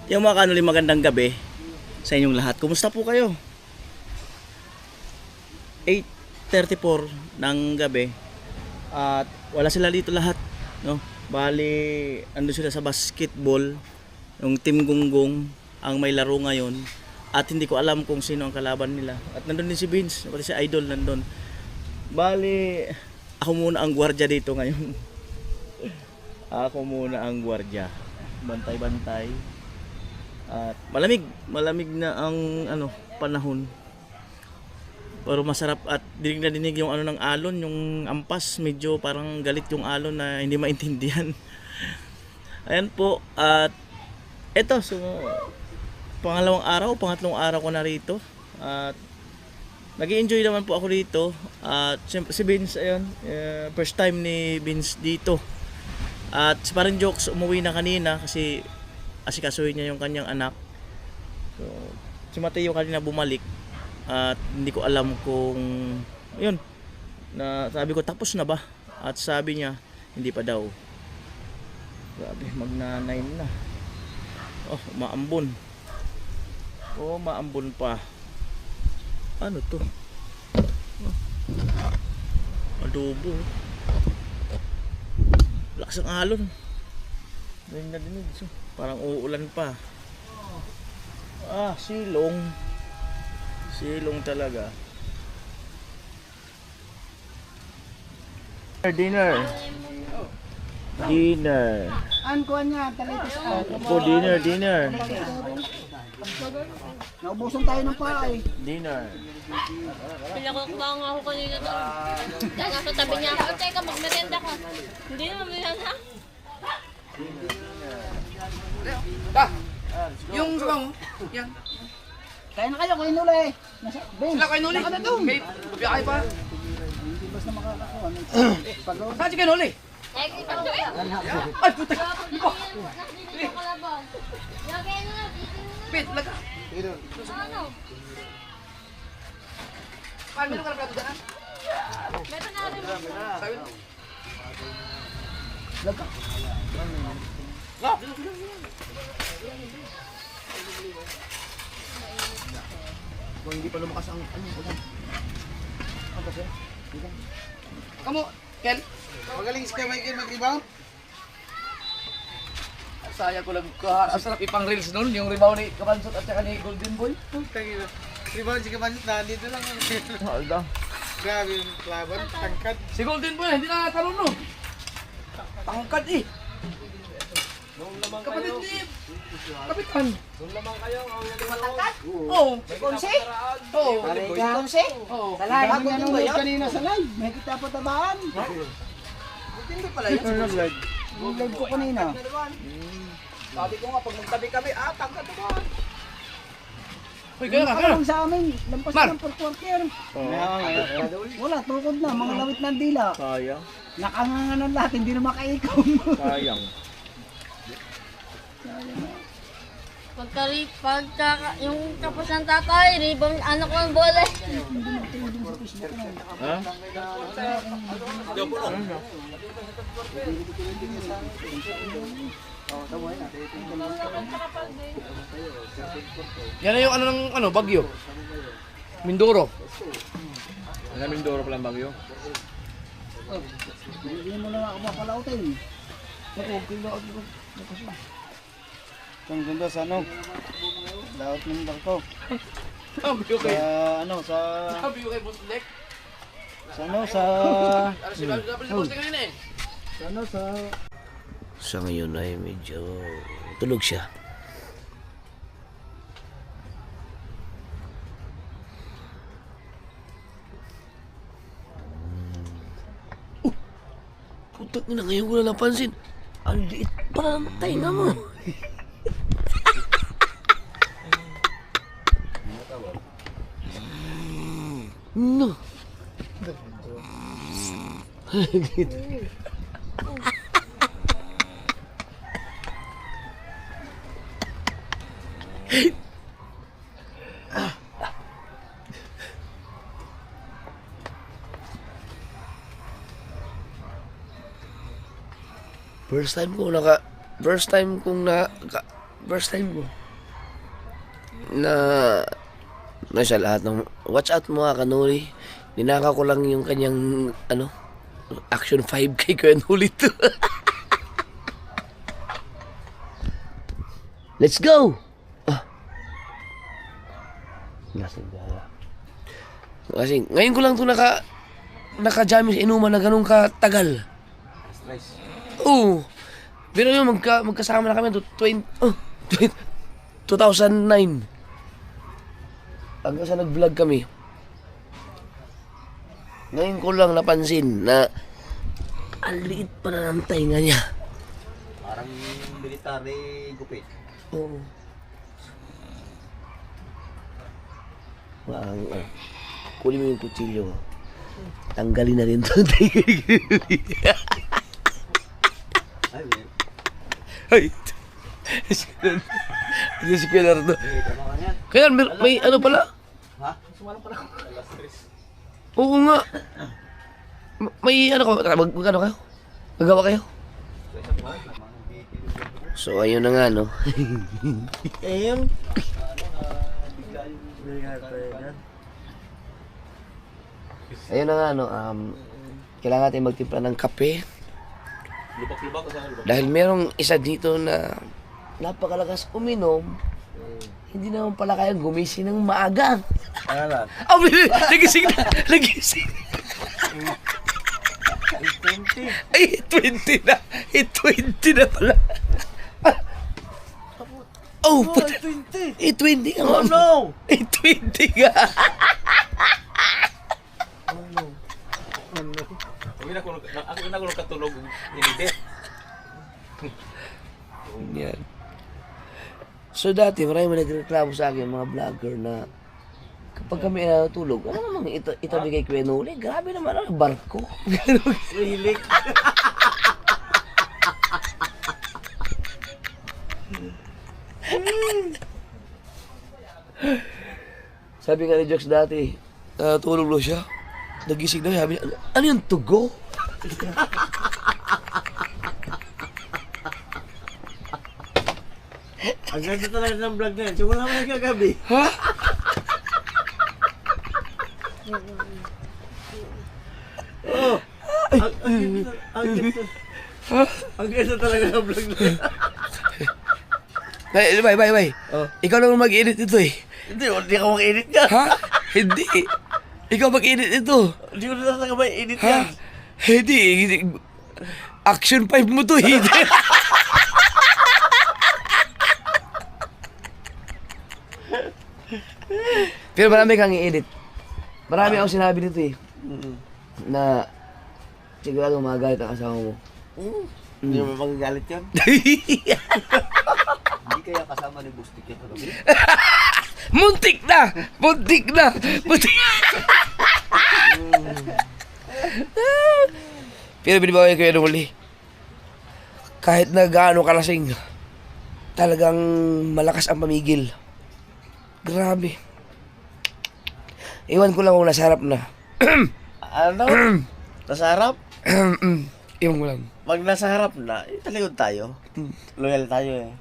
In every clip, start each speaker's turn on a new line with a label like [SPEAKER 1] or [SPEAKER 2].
[SPEAKER 1] Yung mga kanuli, magandang gabi sa inyong lahat. Kumusta po kayo? 8:34 ng gabi at wala sila dito lahat, no? Bali, ando sila sa basketball, yung Team Gunggong ang may laro ngayon at hindi ko alam kung sino ang kalaban nila. At nandun din si Vince, pati si Idol nandun. Bali, ako muna ang gwardiya dito ngayon. Ako muna ang gwardiya. Bantay-bantay. At malamig na ang panahon. Pero masarap at dinig na dinig yung ng alon, yung ampas, medyo parang galit yung alon na hindi maintindihan. Ayan po, at eto, so pangatlong araw ko na rito. At nag-i-enjoy naman po ako dito. At siyempre si Vince, ayun, first time ni Vince dito. At si Parang Jokes umuwi na kanina kasi asikasuhin niya yung kanyang anak. So, si Mateo kanina bumalik at hindi ko alam kung yun, na sabi ko tapos na ba, at sabi niya hindi pa daw. Grabe, magna 9 na. Maambon pa. Ano to? Adobo. Lakas ang alon. Dinig na dinig. So, parang uulan pa. Silong talaga. Dinner.
[SPEAKER 2] An ko niya, talitis ko.
[SPEAKER 1] Po, dinner.
[SPEAKER 2] Naubusan tayo ng paay.
[SPEAKER 1] Dinner.
[SPEAKER 3] Pinakukbang ako kanina doon. Dahil nasa tabi niya ako, teka magmerenda ka. Hindi naman merenda.
[SPEAKER 4] Yung sabaw mo? Yan.
[SPEAKER 2] Kaya na kayo, kayo nuli.
[SPEAKER 4] Sila kayo nuli. Naka na doon. Biyakay pa.
[SPEAKER 2] Hindi basta makakakuha.
[SPEAKER 4] Saan si kayo nuli?
[SPEAKER 3] Eh, ipag doon yun.
[SPEAKER 4] Ay, puta.
[SPEAKER 3] Nakikita ko laban. Lagay na lang, dito na lang.
[SPEAKER 4] Pit, laga.
[SPEAKER 3] Ano?
[SPEAKER 4] Paano meron ka na plato dyan?
[SPEAKER 3] Meron na rin.
[SPEAKER 4] Sabi mo.
[SPEAKER 1] Kung hindi pa lumakas ang
[SPEAKER 4] Kamu, Ken?
[SPEAKER 2] Magaling si Michael mag-rebound.
[SPEAKER 4] Sayang ko lang kaharap. Ang sarap ipang reels nun. Yung rebound ni Kabansot at saka ni Golden Boy.
[SPEAKER 2] Rebound si Kabanit na, dito lang.
[SPEAKER 1] Alda.
[SPEAKER 2] Grabe yung laban, tangkad.
[SPEAKER 4] Si Golden Boy, hindi na natalon no. Tangkad eh. Kapatid ni Kapitan. Oo.
[SPEAKER 2] Konse?
[SPEAKER 4] Oo.
[SPEAKER 2] Konse?
[SPEAKER 4] Oo.
[SPEAKER 2] Sa live mo niya nung kanina sa live. May kita pa tabaan.
[SPEAKER 4] Hindi pala yun.
[SPEAKER 2] Yung live ko kanina.
[SPEAKER 4] Sabi ko nga, pag magtabi kami, tangkad naman. Uy, gano'n ka,
[SPEAKER 2] Parang sa amin, lampas
[SPEAKER 4] Mar.
[SPEAKER 2] na ng quarter. Wala, tukod na, mga lawit ng dila.
[SPEAKER 1] Sayang.
[SPEAKER 2] Nakanganganan lahat, hindi na makaikom.
[SPEAKER 1] Sayang.
[SPEAKER 3] Yung tapos ng tatay, rebound, ano ko ang bola.
[SPEAKER 1] Ha?
[SPEAKER 4] Yan na yung bagyo. Mindoro.
[SPEAKER 1] Mindoro palang bagyo.
[SPEAKER 2] Hindi mo na ako mapalautin. Ang ganda sa laot ng barko.
[SPEAKER 4] Sabi ko kay...
[SPEAKER 2] Sa
[SPEAKER 4] Sabi ko kay Boss Nick.
[SPEAKER 2] sa
[SPEAKER 4] Sabi si Boss Nick kanina eh.
[SPEAKER 5] Sa ngayon ay medyo tulog siya. Putak na ngayon ko na napansin. Ang liit pala ng tainga mo. No. First time kong First time ko. Na sa lahat ng watch out mga kanuri. Ninaka ko lang yung kanyang Action 5 kay Kuya Noli to. Let's go! Kasi ngayon ko lang to naka-jamming sa inuman na ganun katagal. Oo. Pero yun, magkasama na kami 2009. Hanggang sa nag-vlog kami. Ngayon ko lang napansin na ang liit pa na ng tainga niya.
[SPEAKER 2] Parang military gupit.
[SPEAKER 5] Oo. Parang, kunin mo yung kutsilyo. Tanggalin na rin ito.
[SPEAKER 2] Ay, man.
[SPEAKER 5] Ay! Si Kuya Nardo.
[SPEAKER 2] Tama ka yan.
[SPEAKER 5] Kaya may ano pala?
[SPEAKER 2] Ha? Sumalang pala ako. Alas 3.
[SPEAKER 5] Oo nga. May ano ko, magkano kayo? Magawa kayo? So ayun na nga no.
[SPEAKER 1] Ayun.
[SPEAKER 5] Ayun na nga no, kailangan natin magtimpla ng kape.
[SPEAKER 2] Lubak-lubak ka sa lubak.
[SPEAKER 5] Dahil merong isa dito na napakalakas uminom, hindi naman pala kayang gumising ng maaga.
[SPEAKER 1] Pangalan.
[SPEAKER 5] Nagising na! Nagising! Ay, 20 na! 20 na pala! Oh, puta! 20 ka!
[SPEAKER 1] Oh no!
[SPEAKER 5] 20 ka!
[SPEAKER 2] Ako na ko katulog. Inibit.
[SPEAKER 5] Yan. So dati, marami nagreklamo sa akin, mga vlogger, na kapag kami natulog, ano namang itabi kay Kuya Noli? Grabe naman, barko.
[SPEAKER 1] Hilik.
[SPEAKER 5] Sabi nga ni Jokes dati, tulog lo siya. Nagising na, sabi niya, ano yung tugo?
[SPEAKER 1] Ang ganda talaga ng vlog na yan. Simula mo nagkagabi.
[SPEAKER 5] Ha?
[SPEAKER 1] Oh. Ang ganda talaga ng vlog na yan.
[SPEAKER 5] Bay.
[SPEAKER 1] Oh.
[SPEAKER 5] Ikaw lang mag-edit ito eh.
[SPEAKER 1] Hindi ka mag-edit ka.
[SPEAKER 5] Ha? Hindi. Ikaw mag-edit ito.
[SPEAKER 1] Hindi ko na talaga ma-edit
[SPEAKER 5] Ha?
[SPEAKER 1] yan.
[SPEAKER 5] Hindi. Action 5 mo to eh. Pero marami kang i-edit. Marami akong sinabi dito eh. Na sigurado magalit ang asawa mo.
[SPEAKER 1] Hindi mo magagalit yan.
[SPEAKER 2] Hindi kaya kasama ni Bustik yan kagabi.
[SPEAKER 5] Muntik na! Muntik na! Muntik Pero binibawa ko yan uli. Kahit na gaano kalasing, talagang malakas ang pamigil. Grabe. Iwan ko lang kung nasa harap na.
[SPEAKER 1] Ano? Nasa harap?
[SPEAKER 5] Iwan ko lang.
[SPEAKER 1] Pag nasa harap na, talikod tayo. Loyal tayo eh.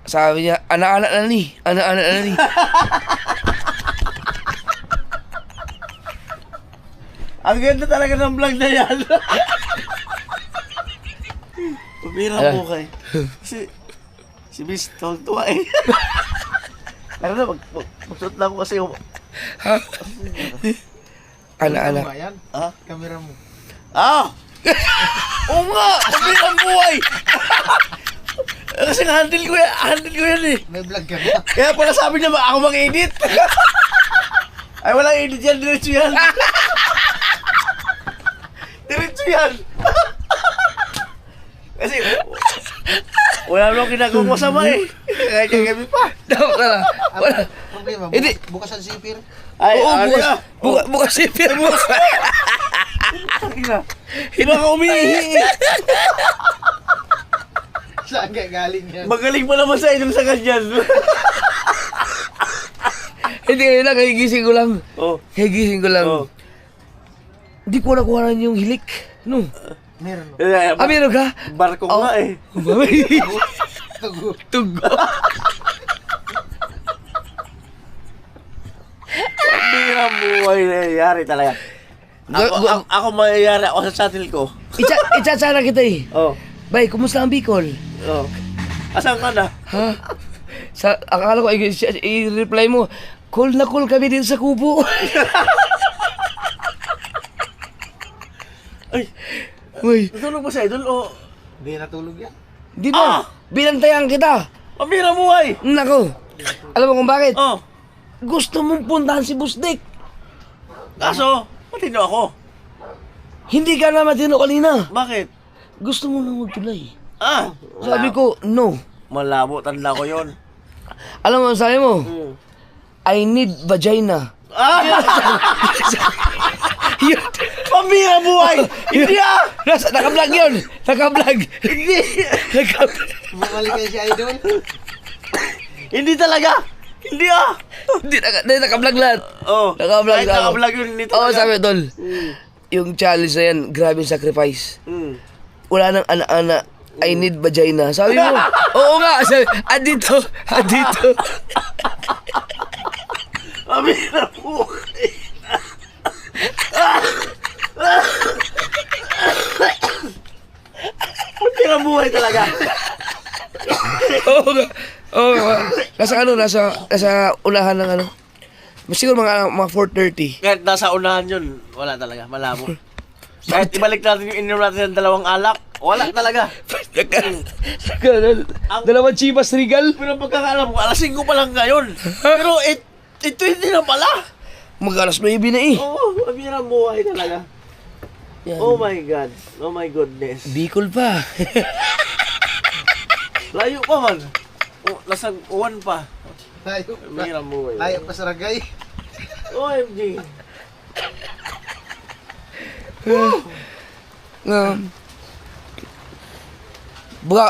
[SPEAKER 5] Sabi niya, anak-anak na ni. Anak-anak na ni.
[SPEAKER 1] Ang ganda talaga ng vlog na yan. Pumira
[SPEAKER 5] Ayan.
[SPEAKER 1] po kay. Si Miss tuwa eh. Ano na, magsuot na ako kasi yung...
[SPEAKER 5] Ha? Anak-anak.
[SPEAKER 1] Ha? Kamera mo. Ah! Oo nga! Pumira ang buhay! Kasi handle ko yan eh.
[SPEAKER 2] May vlog ka ba?
[SPEAKER 1] Kaya pala sabi niya ako mag-edit. Ay, walang edit yan. Diretso yan. Diretso yan. Kasi, wala naman kinagawa masama eh. Kahit yung gabi pa.
[SPEAKER 5] Dapat na. Wala.
[SPEAKER 2] Problema,
[SPEAKER 5] Hindi.
[SPEAKER 2] bukas ang sipir.
[SPEAKER 1] Ay,
[SPEAKER 5] Oo,
[SPEAKER 1] ano
[SPEAKER 5] bukas.
[SPEAKER 1] na?
[SPEAKER 5] Bukas si Pierre mo.
[SPEAKER 1] Hindi ka umiihi.
[SPEAKER 2] Saan ka galing yan?
[SPEAKER 1] Magaling pa naman sa inyong sa ganyan.
[SPEAKER 5] Hindi, ngayon lang. Higising ko lang.
[SPEAKER 1] Oh.
[SPEAKER 5] Higising ko lang.
[SPEAKER 1] Oh.
[SPEAKER 5] Hindi ko nakuha yung hilik. No.
[SPEAKER 2] Meron.
[SPEAKER 5] Meron ka?
[SPEAKER 1] Barko nga eh.
[SPEAKER 5] Tugo.
[SPEAKER 1] Hindi na buhay na nangyayari talaga. Ako mayayari ako sa channel ko.
[SPEAKER 5] Ichatsara kita eh.
[SPEAKER 1] Oh.
[SPEAKER 5] Bay, kumusta ang Bicol?
[SPEAKER 1] Oh. Asan ka na?
[SPEAKER 5] Ha? Akala ko, i-reply mo, cool na cool kami dito sa kubo.
[SPEAKER 1] Ay,
[SPEAKER 5] Uy,
[SPEAKER 1] natulog ba sa idol o?
[SPEAKER 2] Hindi natulog yan.
[SPEAKER 5] di ba? Binantayan kita.
[SPEAKER 1] Pamira buhay!
[SPEAKER 5] Nako. Alam mo kung bakit?
[SPEAKER 1] Oh.
[SPEAKER 5] Gusto mong puntahan si Busdik.
[SPEAKER 1] Kaso, matino ako.
[SPEAKER 5] Hindi ka na matino kanina.
[SPEAKER 1] Bakit?
[SPEAKER 5] Gusto mo nang magtulay.
[SPEAKER 1] Ah!
[SPEAKER 5] Sabi ko, no.
[SPEAKER 1] Malabo, tanda ko yon.
[SPEAKER 5] Alam mo, sabi mo,
[SPEAKER 1] Hmm.
[SPEAKER 5] I need vagina.
[SPEAKER 1] Ah!
[SPEAKER 5] Yun.
[SPEAKER 1] Pamira buhay! Hindi ah!
[SPEAKER 5] Naka-vlog yun. Naka-vlog.
[SPEAKER 1] Hindi!
[SPEAKER 2] Bumalik kayo si Idol.
[SPEAKER 1] Hindi talaga! Hindi ah!
[SPEAKER 5] Hindi, naka-vlog lahat.
[SPEAKER 1] Oh.
[SPEAKER 5] Naka-vlog.
[SPEAKER 1] Kahit naka-vlog yun, hindi
[SPEAKER 5] Oo,
[SPEAKER 1] talaga.
[SPEAKER 5] sabi tol.
[SPEAKER 1] Mm.
[SPEAKER 5] Yung challenge na yan, grabe yung sacrifice.
[SPEAKER 1] Mm.
[SPEAKER 5] Wala nang ana-ana. I need vagina. Sabi mo, oo nga. Sabi, andito.
[SPEAKER 1] Pamira buhay! Pamira buhay talaga!
[SPEAKER 5] Oo nga. Oo nga. Nasa unahan ng ano. Siguro mga 4:30.
[SPEAKER 1] Kahit nasa unahan yun, wala talaga, malabo. Kahit ibalik natin yung ininom natin ng dalawang alak, wala talaga.
[SPEAKER 5] Dalawang chivas regal.
[SPEAKER 1] Pero pagkakaalam ko, alas 5 pa lang ngayon. Pero ito hindi na pala.
[SPEAKER 5] Mag-alas 9 na eh.
[SPEAKER 1] Oo, pamira buhay talaga.
[SPEAKER 5] Yan.
[SPEAKER 1] Oh my God. Oh my goodness.
[SPEAKER 5] Bicol pa.
[SPEAKER 1] Layo pa man. Oh, nasa uwan pa.
[SPEAKER 2] Layo
[SPEAKER 1] Pamira buhay.
[SPEAKER 2] Layo pa sa Ragay.
[SPEAKER 1] OMG.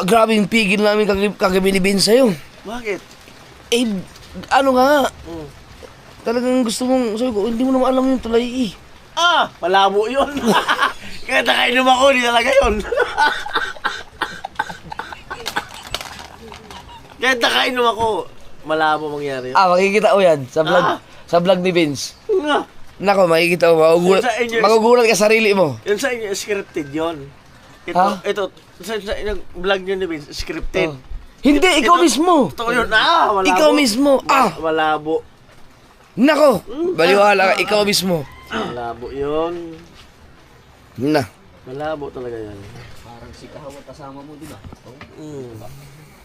[SPEAKER 5] Grabe yung pigil namin kagabilibin sa'yo.
[SPEAKER 1] Bakit?
[SPEAKER 5] Eh, ano nga,
[SPEAKER 1] Mm.
[SPEAKER 5] talagang gusto mong, sabi ko, hindi mo naman alam yung tulay eh.
[SPEAKER 1] Ah! Malabo yun. Kaya nakainom ako, hindi talaga yun. Kaya nakainom ako, malabo mangyari yun.
[SPEAKER 5] Makikita ko yan sa vlog,
[SPEAKER 1] Ah.
[SPEAKER 5] sa vlog ni Vince.
[SPEAKER 1] Nga.
[SPEAKER 5] Nako, makikita mo,
[SPEAKER 1] Sa inyo-
[SPEAKER 5] magugulat ka sa sarili mo.
[SPEAKER 1] Yun sa inyo, scripted yun.
[SPEAKER 5] Ha?
[SPEAKER 1] Ito, sa inyong vlog nyo ni Vince, scripted.
[SPEAKER 5] Oh. Hindi, ikaw
[SPEAKER 1] Ito-
[SPEAKER 5] mismo.
[SPEAKER 1] Totoo yun. Ah, malabo.
[SPEAKER 5] Ikaw mismo.
[SPEAKER 1] Malabo.
[SPEAKER 5] Nako, baliwala ka, ikaw mismo.
[SPEAKER 1] Malabo yun.
[SPEAKER 5] Na.
[SPEAKER 1] Malabo talaga yan.
[SPEAKER 2] Parang si Kahawat kasama mo, di ba?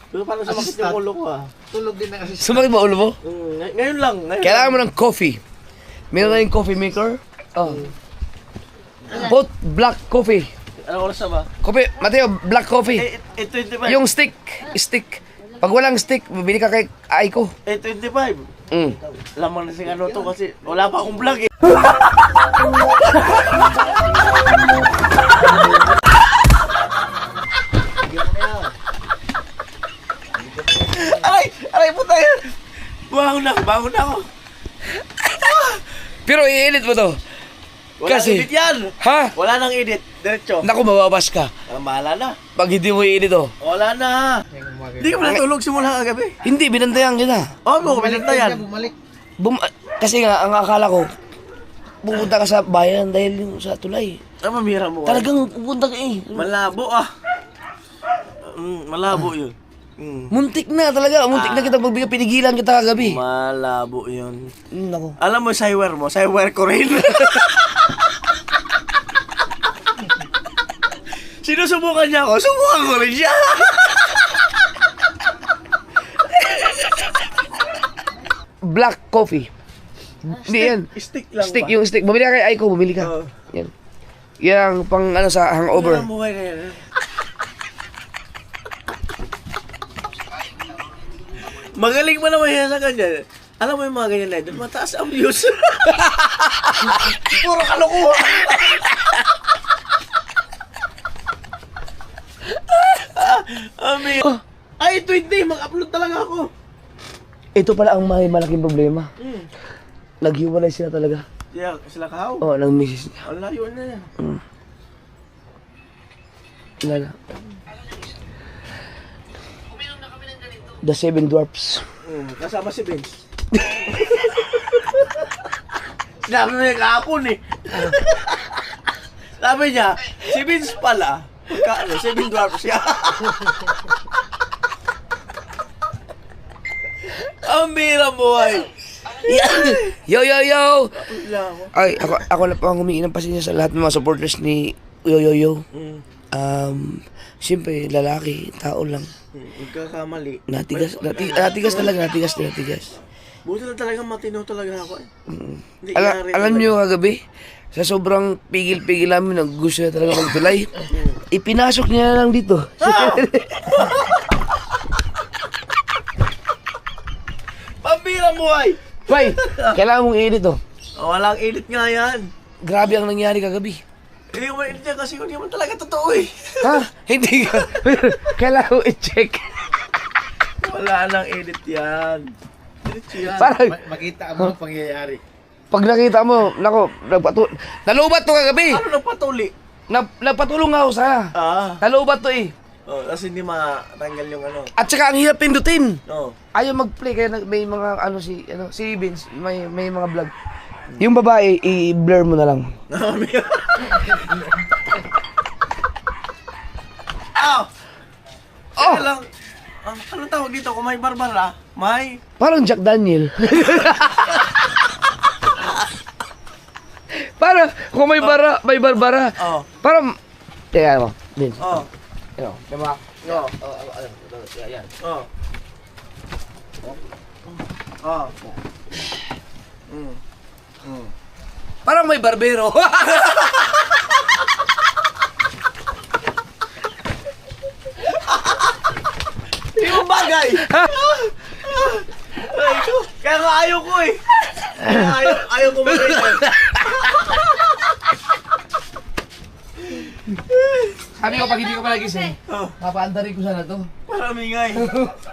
[SPEAKER 1] Pero parang sumakit yung ulo ko ah.
[SPEAKER 2] Tulog din na kasi siya.
[SPEAKER 5] Sumakit ba ulo mo?
[SPEAKER 1] Ngayon lang.
[SPEAKER 5] Kailangan mo ng coffee. Meron na yung coffee maker. Oh. Both black coffee.
[SPEAKER 1] Anong oras na ba?
[SPEAKER 5] Coffee, Mateo, black coffee.
[SPEAKER 1] 8:25.
[SPEAKER 5] Yung stick. Pag walang stick, mabili ka kay Aiko.
[SPEAKER 1] 8:25.
[SPEAKER 5] Mm.
[SPEAKER 1] Lamang na sing ano to kasi wala pa akong vlog eh. Aray po tayo. Bangon na ako.
[SPEAKER 5] Pero i-edit mo to.
[SPEAKER 1] Wala
[SPEAKER 5] Kasi-
[SPEAKER 1] edit yan.
[SPEAKER 5] Ha?
[SPEAKER 1] Wala nang edit. Diretso.
[SPEAKER 5] Naku, mababas ka.
[SPEAKER 1] Bahala na.
[SPEAKER 5] Pag hindi mo i-edit to.
[SPEAKER 1] Wala na. Hindi ka pala tulog simula kagabi.
[SPEAKER 5] Hindi, binantayan kita.
[SPEAKER 1] Oo, mo kumilit na yan.
[SPEAKER 2] Bumalik.
[SPEAKER 5] Kasi nga, ang akala ko, pupunta ka sa bayan dahil yung sa tulay.
[SPEAKER 1] Ang mamira mo.
[SPEAKER 5] Talagang pupunta ka eh.
[SPEAKER 1] Malabo ah. Malabo yun.
[SPEAKER 5] Muntik na talaga. Muntik na kita magbigay. Pinigilan kita kagabi.
[SPEAKER 1] Malabo yun.
[SPEAKER 5] Naku.
[SPEAKER 1] Alam mo, cyware mo. Cyware ko rin. Sinusubukan niya ako. Subukan ko rin siya.
[SPEAKER 5] Black coffee. Hindi yan.
[SPEAKER 1] Stick lang
[SPEAKER 5] Stick,
[SPEAKER 1] ba?
[SPEAKER 5] yung stick. Bumili ka kay Aiko, bumili ka.
[SPEAKER 1] Oo.
[SPEAKER 5] Yan. Yan ang pang ano sa hangover.
[SPEAKER 1] Ang buhay na yan. Magaling mo naman yan sa kanya. Alam mo yung mga ganyan na ito, mataas ang views. Puro kalokohan. Ay, ito hindi. Mag-upload talaga ako.
[SPEAKER 5] Ito pala ang may malaking problema. Naghiwalay sila talaga.
[SPEAKER 1] Yeah, sila kahaw.
[SPEAKER 5] Oo, ng misis niya.
[SPEAKER 1] Ang layo na yan.
[SPEAKER 5] Wala na. The Seven Dwarfs.
[SPEAKER 1] Kasama si Vince. Sinabi mo niya kahapon eh. Sabi niya, si Vince pala. Seven Dwarfs siya. Ang bira mo ay.
[SPEAKER 5] Yo! Ay, ako na po ang humingi ng pasensya sa lahat ng mga supporters ni Yo. Siyempre, lalaki, tao lang.
[SPEAKER 1] Magkakamali.
[SPEAKER 5] Natigas talaga.
[SPEAKER 1] Buti na talaga matino talaga ako eh. Hindi
[SPEAKER 5] Alam niyo kagabi, sa sobrang pigil-pigil namin, nang gusto na talaga magtulay, ipinasok niya na lang dito.
[SPEAKER 1] Pambira mo ay!
[SPEAKER 5] Bay, kailangan mong i-edit to.
[SPEAKER 1] Walang edit nga yan.
[SPEAKER 5] Grabe ang nangyari kagabi.
[SPEAKER 1] Hindi ko ma-edit yan kasi hindi naman talaga totoo eh.
[SPEAKER 5] Ha? Hindi ka. Kailangan mong i-check.
[SPEAKER 1] Wala nang edit yan. Diretso yan.
[SPEAKER 5] Parang,
[SPEAKER 2] Makita mo ang pangyayari.
[SPEAKER 5] pag nakita mo, nako, nalubat to kagabi.
[SPEAKER 1] Ano nagpatuli?
[SPEAKER 5] Nagpatulong ako sa. Nalubat to eh.
[SPEAKER 1] Oh, kasi hindi matanggal yung ano.
[SPEAKER 5] At saka ang hirap pindutin.
[SPEAKER 1] No.
[SPEAKER 5] Ayaw mag-play kaya may mga si Vince, may mga vlog. Yung babae i-blur mo na lang.
[SPEAKER 1] Oh!
[SPEAKER 5] Oh!
[SPEAKER 1] Lang. Anong tawag dito? Kung may Barbara, may...
[SPEAKER 5] Parang Jack Daniel. Para kung may Barbara.
[SPEAKER 1] Oh.
[SPEAKER 5] Parang teka mo, Vince.
[SPEAKER 1] Oh.
[SPEAKER 5] Ano, diba?
[SPEAKER 1] Oh.
[SPEAKER 5] Yan.
[SPEAKER 1] Oh. Oh.
[SPEAKER 5] Parang may barbero.
[SPEAKER 1] Yung bagay! Ay, kaya nga ayaw ko eh. Ayaw ko mag-ganyan.
[SPEAKER 5] Sabi ko, pag hindi ko palagising,
[SPEAKER 1] Oh.
[SPEAKER 5] papaandarin ko sana to.
[SPEAKER 1] Parami nga eh.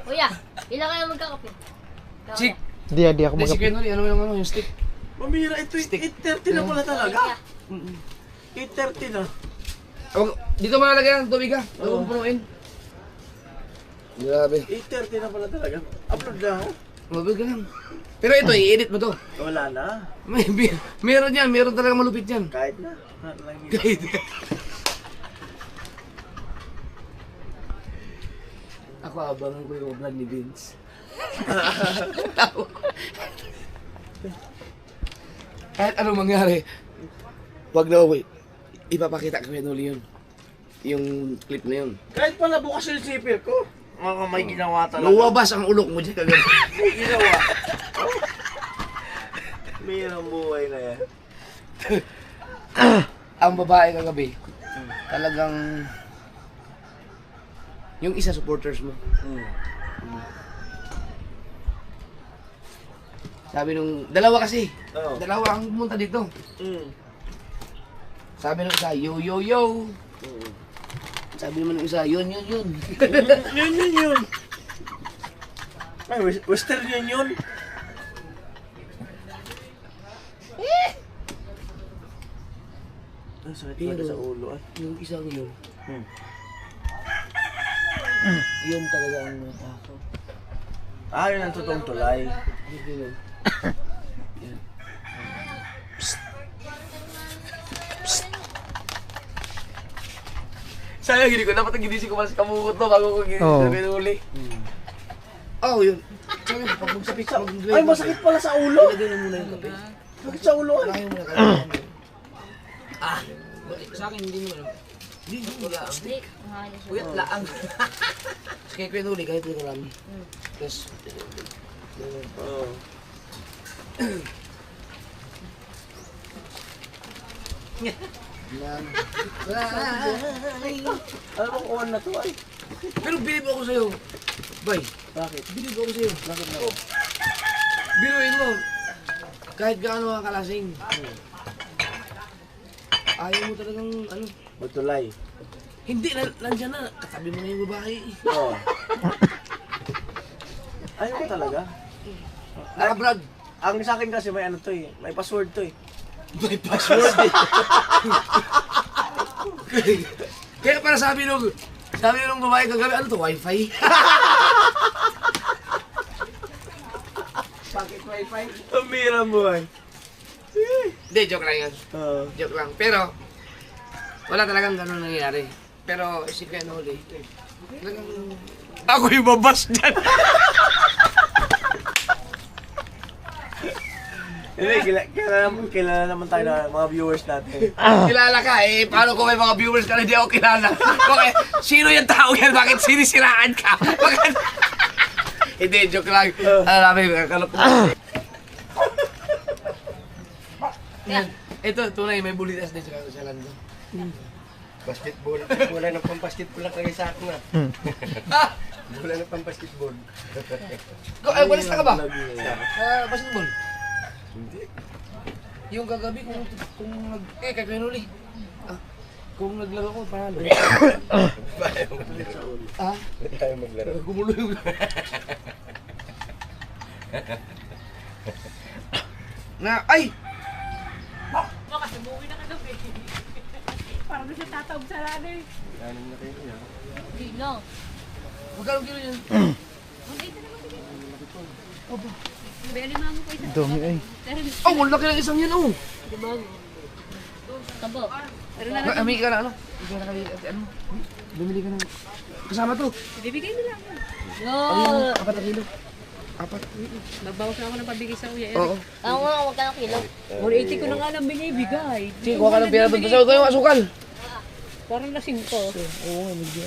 [SPEAKER 3] Kuya, ilan kayo magkakape?
[SPEAKER 5] Chick!
[SPEAKER 2] Di ako
[SPEAKER 5] Hindi, si Kenoli, ano yung stick?
[SPEAKER 1] Mamira, ito 8:30 na pala talaga. 8:30 na.
[SPEAKER 5] Dito mo nalagay ang tubig ha. Huwag mong punuin. Grabe.
[SPEAKER 1] 8:30 na pala talaga. Upload na ako.
[SPEAKER 5] Mabig ka lang. Pero ito, i-edit mo to.
[SPEAKER 1] Wala na.
[SPEAKER 5] Meron yan, meron talaga malupit yan.
[SPEAKER 1] Kahit na. Lang yun.
[SPEAKER 5] Kahit. Ako abangan ko yung vlog ni Vince. Kahit anong mangyari, wag na wait. Ipapakita ko yan uli yun. Yung clip na yun.
[SPEAKER 1] Kahit pala bukas yung sipir ko. May ginawa talaga.
[SPEAKER 5] Luwabas ang ulok mo dyan kagabi.
[SPEAKER 1] May ginawa. Mayroong buhay na yan.
[SPEAKER 5] Ang babae kagabi, talagang yung isa supporters mo. Sabi nung, dalawa kasi.
[SPEAKER 1] Oo.
[SPEAKER 5] Dalawa ang pumunta dito. Sabi nung isa, yo. Sabi naman ng isa, yun.
[SPEAKER 1] Yun. Ay, western yun. Ang sakit pala sa ulo ah.
[SPEAKER 5] Yung isang yun, yun talaga ang natakot.
[SPEAKER 1] Yun ang totoong tulay.
[SPEAKER 5] Hindi yun. Sayang, hindi ko dapat ginising ko mas kamukot to bago ko ginising uli. Oh, yun. Sabi, pag magsapit sa
[SPEAKER 1] Ay, masakit pala sa ulo.
[SPEAKER 5] Ilagay mo muna yung kape.
[SPEAKER 1] Sakit sa ulo ay.
[SPEAKER 5] Ilagay mo muna kape. Sa akin, hindi mo alam. Hindi, wala.
[SPEAKER 3] Hindi, mahal siya.
[SPEAKER 5] Uyat laang. Kaya ko yung uli, kahit ito lang. Tapos,
[SPEAKER 1] Oo.
[SPEAKER 5] yan.
[SPEAKER 1] Alam mo kung ano na to ay.
[SPEAKER 5] Pero bilib ako sa'yo. Bay,
[SPEAKER 1] Bakit?
[SPEAKER 5] bilib ako sa'yo. Bakit na ako? Biruin mo. Kahit gaano ka kalasing. Ayaw mo talagang ano.
[SPEAKER 1] Matulay.
[SPEAKER 5] Hindi, nandiyan na. Katabi mo na yung babae.
[SPEAKER 1] Oo. Ayaw ko talaga.
[SPEAKER 5] Nakabrag.
[SPEAKER 1] Ang sa akin kasi may ano to eh. May password to eh.
[SPEAKER 5] May password eh. Kaya para sabi nung babae kagabi, ano to, wifi?
[SPEAKER 4] Bakit wifi?
[SPEAKER 1] Ang mira mo ay.
[SPEAKER 5] Hindi, joke lang yun.
[SPEAKER 1] Oo.
[SPEAKER 5] Joke lang. Pero, wala talagang ganun nangyayari. Pero, si Kuya Noli, talagang... Ako yung babas dyan.
[SPEAKER 1] Hindi, kilala naman tayo ng mga viewers natin.
[SPEAKER 5] Kilala ka eh. Paano kung may mga viewers ka na hindi ako kilala? Bakit? Sino yung tao yan? Bakit sinisiraan ka? Bakit? Hindi, joke lang. Ano namin, kalokohan. Ito, tunay, may bulitas din sa Lando.
[SPEAKER 2] Basketball. Wala na pang basketball lang kayo sa akin na.
[SPEAKER 5] Ah!
[SPEAKER 2] Wala na pang basketball.
[SPEAKER 5] Walis na ka ba? Basketball? Hindi. Yung kagabi kung nag... kay Kuya Noli. Kung naglaro ko, panalo. Ah?
[SPEAKER 2] Tayo maglaro.
[SPEAKER 5] Gumulo yung... Na, ay!
[SPEAKER 3] Baka sabuwi na kagabi. Parang na siya tatawag sa lana eh.
[SPEAKER 2] Anong na kayo niya?
[SPEAKER 3] Hindi lang.
[SPEAKER 5] Magkano kilo yan?
[SPEAKER 3] May alimango ko isa.
[SPEAKER 1] Dumi ay.
[SPEAKER 5] Oh, wala ka lang isang yan, oh!
[SPEAKER 3] Alimango. Tabo. Pero na
[SPEAKER 5] Ami ka na, ano? Ikaw na kali, ano? Bumili ka ng... Kasama to.
[SPEAKER 3] ibibigay nila ako. Yo!
[SPEAKER 5] 4 na kilo. 4.
[SPEAKER 3] Magbawas na ako ng pabigay sa kuya.
[SPEAKER 5] Oo.
[SPEAKER 3] Ako nga, huwag ka ng kilo. 180 ko na nga lang binibigay.
[SPEAKER 5] Sige, kuha ka ng pera doon. Basta huwag kayong asukal.
[SPEAKER 3] Parang lasing ko.
[SPEAKER 5] Oo, medyo.